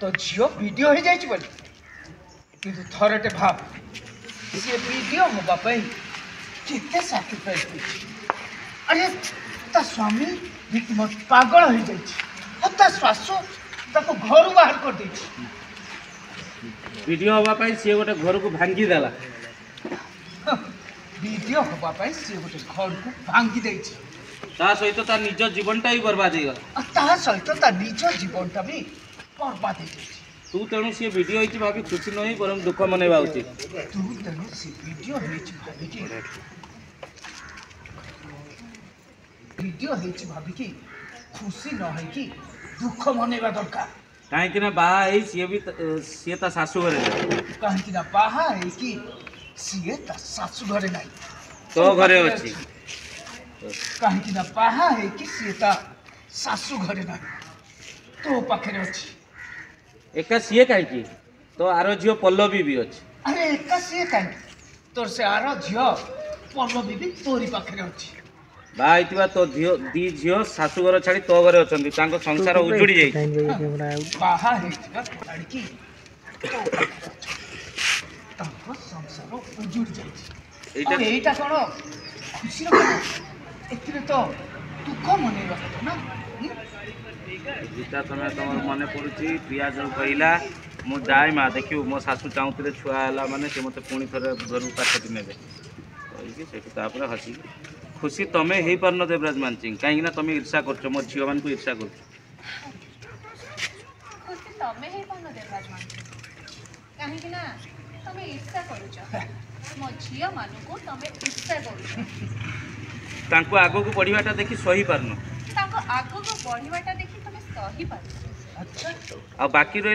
तो झील वीडियो हो जाए बोली किंतु थरटे भाव सी वीडियो होगापी केते साक्रिफाइस अरे ता स्वामी रीतिमत पागल हो जाए शाशु ताको घर बाहर कर दे वीडियो होगापी सी गोटे घर को भांगी देला वीडियो होगापी सी गोटे घर को भांगी दे सहित ता निज जीवनटा ही बर्बाद हो गला सहित ता निज जीवनटा भी बर्बाद हो तू तेणु सी वीडियो होती भाभी खुशी नहीं पर दुख मनवा उचित तू तेणु सी वीडियो भाविकी खुशी न है दुख मनवा दरकार कहीं बाहा सी भी सी ता शाशु घरे कहीं बाहा सी ता शाशु घरे ना तो घरे अच्छी कहीं बाहा सी ता शाशु घरे ना तो पाखे अच्छी एका सी कहीं तो आर झील पल्लवी भी अच्छी अरे एका सी कहीं तोर से आर झील पल्लवी भी तोरी पाखे अच्छी बाहा तो दी झील शाशुघर छाड़ी तो घरे अच्छा संसार उजुड़ी जाए बाहा छाड़ी संसार उजुड़ी जाए एटा कौन खुशी तो दुख मनवा ना गीता समय तुम मन पड़ी प्रिया जो कहला मु जाए माँ देखियो मो शाशु चाहूले छुआ है मैंने से मत पुणी थे घर पाखटी ने कहीपर हसी खुशी तुम हो पार न देवराज मानसिंह कहीं तुम ईर्षा कर मो झील मान ईर्षा कर आगू को बढ़ाटा देखी सही पारन आगू को बढ़ाटा देखी तुम सही पार आ बाकी रहा